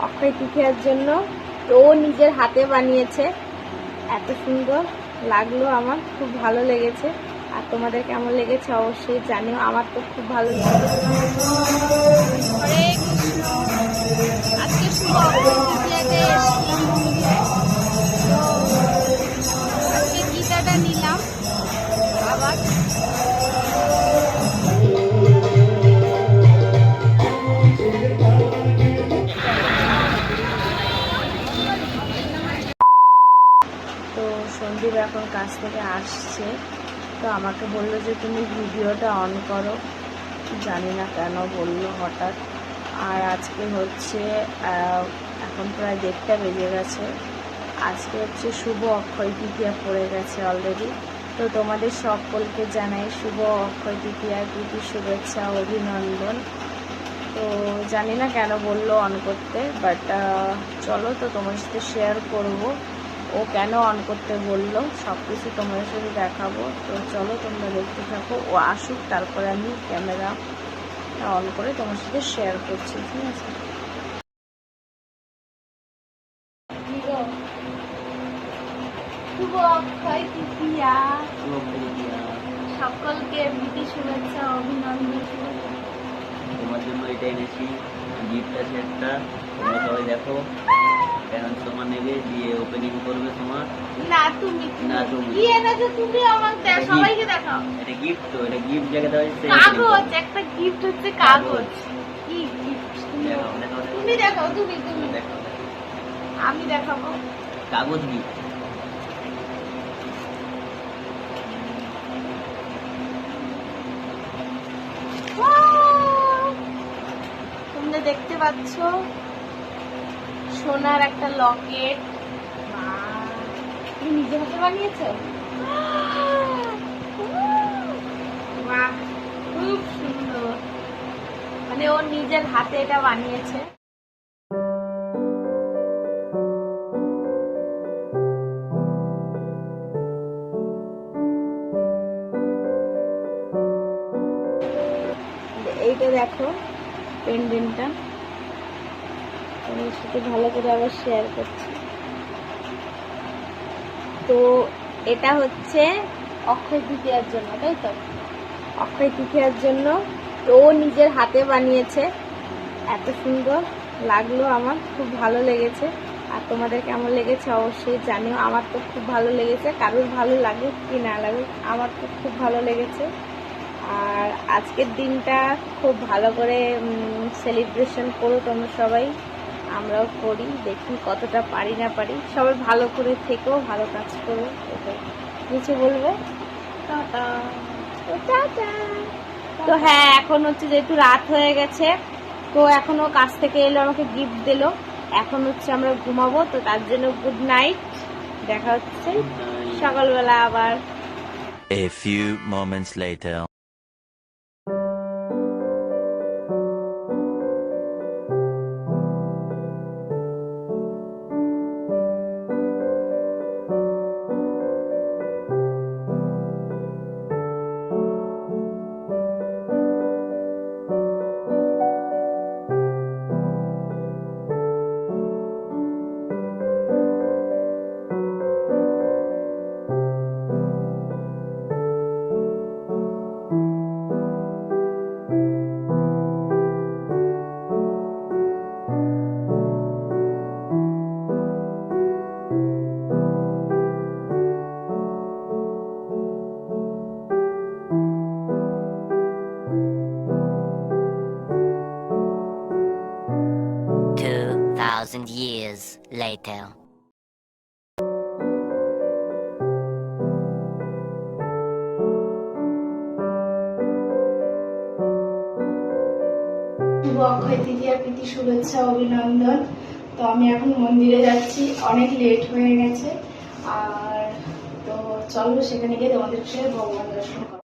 অক্ষয় তৃতীয়ার জন্য। তো ও নিজের হাতে বানিয়েছে, এত সুন্দর লাগলো, আমার খুব ভালো লেগেছে। আর তোমাদের কেমন লেগেছে অবশ্যই জানিও, আমার তো খুব ভালো লেগেছে। হরে কৃষ্ণ। আজকে শুভ অক্ষয় তৃতীয়াতে এসেছিলাম মন্দিরে, তো আজকে গীতাটা নিলাম আবার। তো সন্দীপ এখন কাছ থেকে আসছে, তো আমাকে বললো যে তুমি ভিডিওটা অন করো, জানি না কেন বললো হঠাৎ। আর আজকে হচ্ছে এখন প্রায় 1:30 বেজে গেছে। আজকে হচ্ছে শুভ অক্ষয় তৃতীয়া পড়ে গেছে অলরেডি। তো তোমাদের সকলকে জানাই শুভ অক্ষয় তৃতীয়ার প্রীতি শুভেচ্ছা অভিনন্দন। তো জানি না কেন বললো অন করতে, বাট চলো তো তোমার সাথে শেয়ার করব ও কেন অন করতে বললো, সব কিছু তোমাদের সাথে দেখাবো। তো চলো তোমরা দেখতে থাকো, ও আসুক তারপরে আমি ক্যামেরা অন করে তোমার সাথে শেয়ার করছি, ঠিক আছে? শুভ অক্ষয় তৃতীয়া, সকলকে প্রীতি শুভেচ্ছা অভিনন্দন। তোমার জন্য এটা এনেছি, গিফট আছে একটা, তোমরা সবাই দেখো। এখন তোমার নেবে, দিয়ে ওপেনিং করবে তোমার। না তুমি, না তুমি কি এনেছো তুমি? আমাকে সবাইকে দেখাও। এটা গিফট, তো এটা গিফট জায়গা দেওয়া হচ্ছে। কাগজ, একটা গিফট হচ্ছে কাগজ। কি গিফট? দেখাও দেখাও তুমি দেখাও, তুমি তুমি দেখাও। আমি দেখাবো। কাগজ গিফট। তোমরা দেখতে পাচ্ছ সোনার একটা লকেট। তুমি নিজে হাতে বানিয়েছো? বাহ, খুব সুন্দর। মানে ও নিজের হাতে এটা বানিয়েছে। এইটা দেখো পেন্ডেন্টটা, তোমার সাথে ভালো করে আবার শেয়ার করছি। তো এটা হচ্ছে অক্ষয় তৃতীয়ার জন্য, তাই তো? অক্ষয় তৃতীয়ার জন্য। তো ও নিজের হাতে বানিয়েছে, এত সুন্দর লাগলো, আমার খুব ভালো লেগেছে। আর তোমাদের কেমন লেগেছে অবশ্যই জানিও, আমার তো খুব ভালো লেগেছে। কারোর ভালো লাগুক কি না লাগুক, আমার তো খুব ভালো লেগেছে। আর আজকের দিনটা খুব ভালো করে সেলিব্রেশন করো তোমরা সবাই, আমরাও করি, দেখি কতটা পারি না পারি। সবাই ভালো করে থেকো, ভালো কাজ করো, এটাই কিছু বলবে। টাটা। তো টাটা। তো হ্যাঁ, এখন হচ্ছে যেহেতু রাত হয়ে গেছে, তো এখনো কাছ থেকে এলো, আমাকে গিফট দিলো। এখন হচ্ছে আমরা ঘুমাবো, তো তার জন্য গুড নাইট, দেখা হচ্ছে সকালবেলা আবার। A few moments later. 2,000 years later. শুভ অক্ষয় তৃতীয়া প্রীতি শুভেচ্ছা অভিনন্দন। তো আমি এখন মন্দিরে যাচ্ছি, অনেক লেট হয়ে গেছে। আর তো চলো সেখানে গিয়ে তোমাদের সাথে ভগবান দর্শন করো।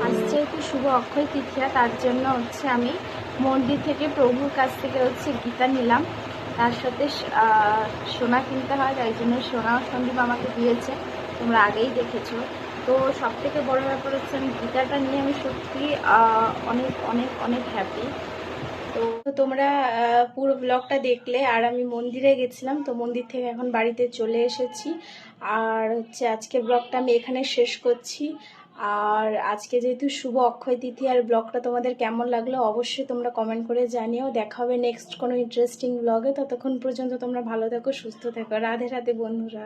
আজ যেহেতু শুভ অক্ষয় তৃতীয়া, তার জন্য হচ্ছে আমি মন্দির থেকে প্রভুর কাছ থেকে হচ্ছে গীতা নিলাম। তার সাথে সোনা কিনতে হয়, তাই জন্য সোনা সন্দীপ আমাকে দিয়েছে, তোমরা আগেই দেখেছো। তো সব থেকে বড় ব্যাপার হচ্ছে আমি গীতাটা নিয়ে আমি সত্যি অনেক অনেক অনেক হ্যাপি। তো তোমরা পুরো ব্লগটা দেখলে। আর আমি মন্দিরে গেছিলাম, তো মন্দির থেকে এখন বাড়িতে চলে এসেছি। আর হচ্ছে আজকের ব্লগটা আমি এখানে শেষ করছি। আর আজকে যেহেতু শুভ অক্ষয় তৃতীয়ার ব্লগটা তোমাদের কেমন লাগলো অবশ্যই তোমরা কমেন্ট করে জানিও। দেখা হবে নেক্সট কোনো ইন্টারেস্টিং ব্লগে। ততক্ষণ পর্যন্ত তোমরা ভালো থেকো, সুস্থ থেকো। রাধে রাধে বন্ধুরা।